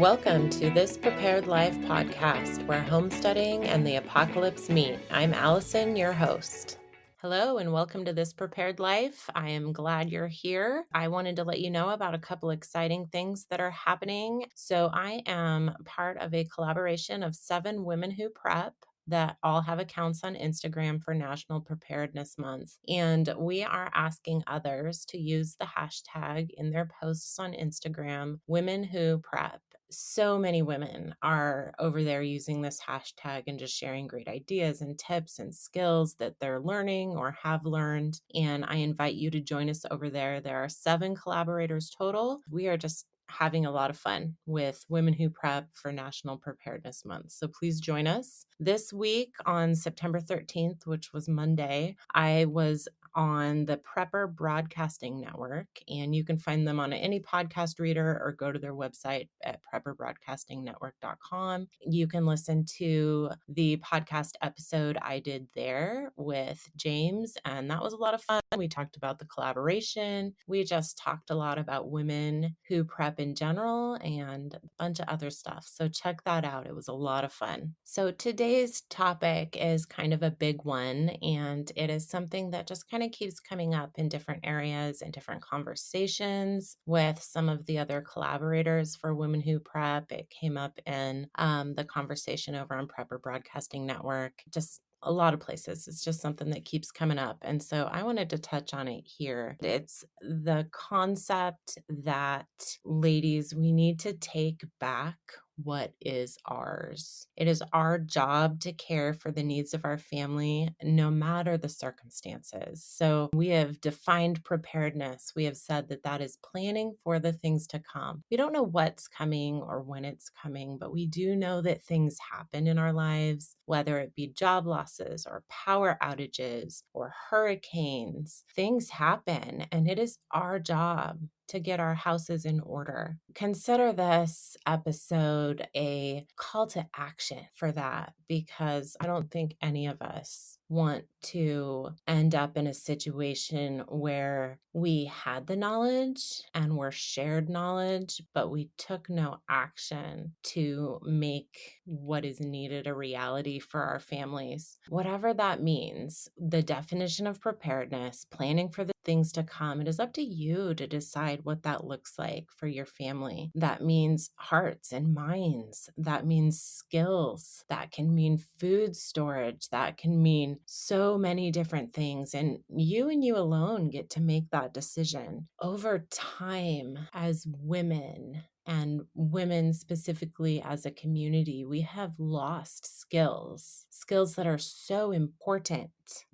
Welcome to this Prepared Life podcast, where homesteading and the apocalypse meet. I'm Allison, your host. Hello and welcome to This Prepared Life. I am glad you're here. I wanted to let you know about a couple exciting things that are happening. So I am part of a collaboration of 7 women who prep that all have accounts on Instagram for National Preparedness Month. And we are asking others to use the hashtag in their posts on Instagram, Women Who Prep. So many women are over there using this hashtag and just sharing great ideas and tips and skills that they're learning or have learned. And I invite you to join us over there. There are 7 collaborators total. We are just having a lot of fun with Women Who Prep for National Preparedness Month. So please join us. This week on September 13th, which was Monday, I was on the Prepper Broadcasting Network, and you can find them on any podcast reader or go to their website at prepperbroadcastingnetwork.com. You can listen to the podcast episode I did there with James, and that was a lot of fun. We talked about the collaboration. We just talked a lot about women who prep in general and a bunch of other stuff. So check that out. It was a lot of fun. So today's topic is kind of a big one, and it is something that just kind of keeps coming up in different areas and different conversations with some of the other collaborators for Women Who Prep. It came up in the conversation over on Prepper Broadcasting Network, just a lot of places. It's just something that keeps coming up. And so I wanted to touch on it here. It's the concept that, ladies, we need to take back what is ours. It is our job to care for the needs of our family, no matter the circumstances. So we have defined preparedness. We have said that that is planning for the things to come. We don't know what's coming or when it's coming, but we do know that things happen in our lives, whether it be job losses or power outages or hurricanes. Things happen, and it is our job to get our houses in order. Consider this episode a call to action for that, because I don't think any of us want to end up in a situation where we had the knowledge and were shared knowledge, but we took no action to make what is needed a reality for our families. Whatever that means, the definition of preparedness, planning for the things to come, it is up to you to decide what that looks like for your family. That means hearts and minds. That means skills. That can mean food storage. That can mean so many different things. And you alone get to make that decision. Over time, as women, and women specifically as a community, we have lost skills that are so important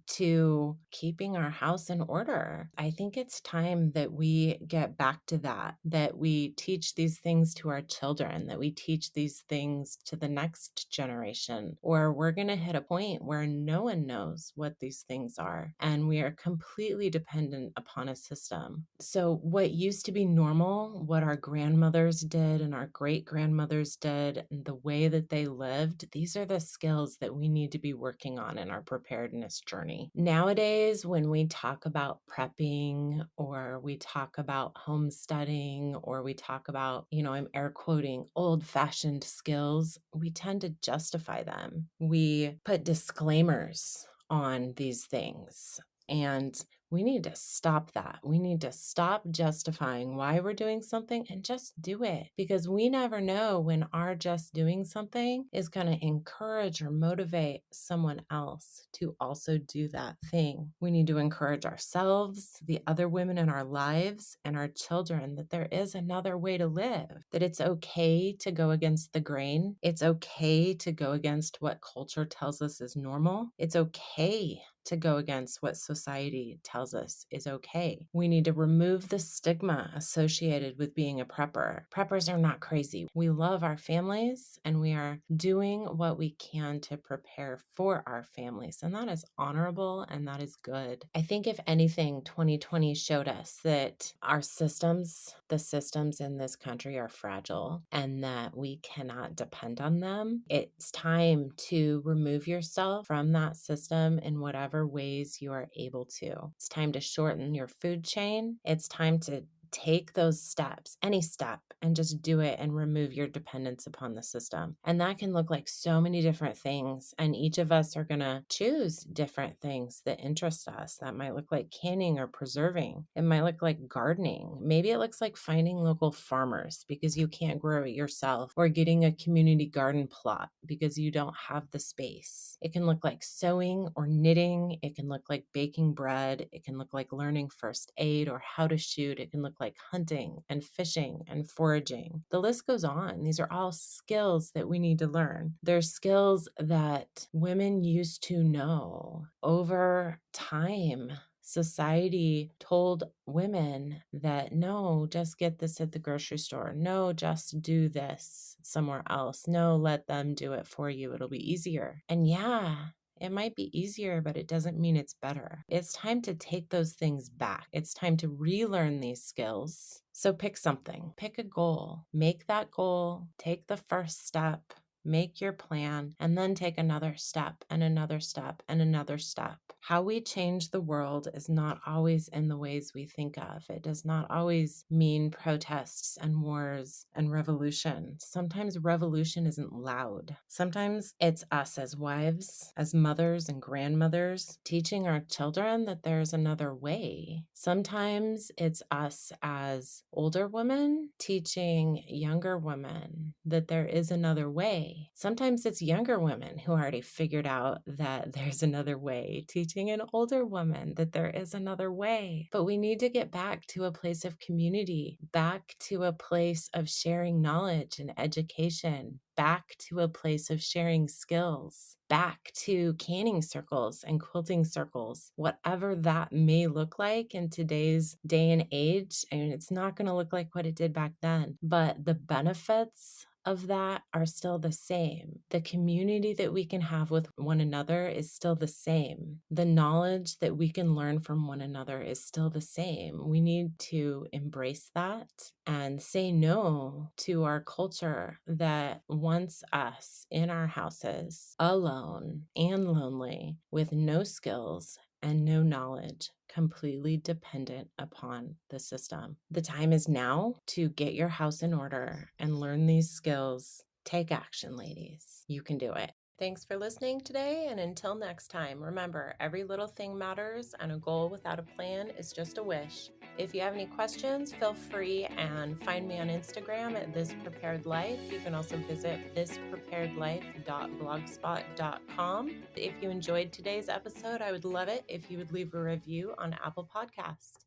to keeping our house in order. I think it's time that we get back to that we teach these things to our children, that we teach these things to the next generation, or we're going to hit a point where no one knows what these things are, and we are completely dependent upon a system. So what used to be normal, what our grandmothers did and our great grandmothers did, and the way that they lived, these are the skills that we need to be working on in our preparedness journey. Nowadays, when we talk about prepping, or we talk about homesteading, or we talk about, I'm air quoting, old-fashioned skills, we tend to justify them. We put disclaimers on these things. And we need to stop that. We need to stop justifying why we're doing something and just do it, because we never know when our just doing something is going to encourage or motivate someone else to also do that thing. We need to encourage ourselves, the other women in our lives, and our children that there is another way to live, that it's okay to go against the grain. It's okay to go against what culture tells us is normal. It's okay to go against what society tells us is okay. We need to remove the stigma associated with being a prepper. Preppers are not crazy. We love our families, and we are doing what we can to prepare for our families. And that is honorable, and that is good. I think if anything, 2020 showed us that our systems, the systems in this country, are fragile and that we cannot depend on them. It's time to remove yourself from that system in whatever ways you are able to. It's time to shorten your food chain. It's time to take those steps, any step, and just do it and remove your dependence upon the system. And that can look like so many different things. And each of us are going to choose different things that interest us. That might look like canning or preserving. It might look like gardening. Maybe it looks like finding local farmers because you can't grow it yourself, or getting a community garden plot because you don't have the space. It can look like sewing or knitting. It can look like baking bread. It can look like learning first aid or how to shoot. It can look like hunting and fishing and foraging. The list goes on. These are all skills that we need to learn. They're skills that women used to know. Over time, society told women that no, just get this at the grocery store. No, just do this somewhere else. No, let them do it for you. It'll be easier. And yeah, it might be easier, but it doesn't mean it's better. It's time to take those things back. It's time to relearn these skills. So pick something, pick a goal, make that goal, take the first step, make your plan, and then take another step and another step and another step. How we change the world is not always in the ways we think of. It does not always mean protests and wars and revolution. Sometimes revolution isn't loud. Sometimes it's us as wives, as mothers and grandmothers, teaching our children that there's another way. Sometimes it's us as older women teaching younger women that there is another way. Sometimes it's younger women who already figured out that there's another way, teaching an older woman that there is another way. But we need to get back to a place of community, back to a place of sharing knowledge and education, back to a place of sharing skills, back to canning circles and quilting circles, whatever that may look like in today's day and age. I mean, it's not going to look like what it did back then, but the benefits of that are still the same. The community that we can have with one another is still the same. The knowledge that we can learn from one another is still the same. We need to embrace that and say no to our culture that wants us in our houses alone and lonely with no skills and no knowledge, completely dependent upon the system. The time is now to get your house in order and learn these skills. Take action, ladies. You can do it. Thanks for listening today, and until next time, remember, every little thing matters, and a goal without a plan is just a wish. If you have any questions, feel free and find me on Instagram at thispreparedlife. You can also visit thispreparedlife.blogspot.com. If you enjoyed today's episode, I would love it if you would leave a review on Apple Podcasts.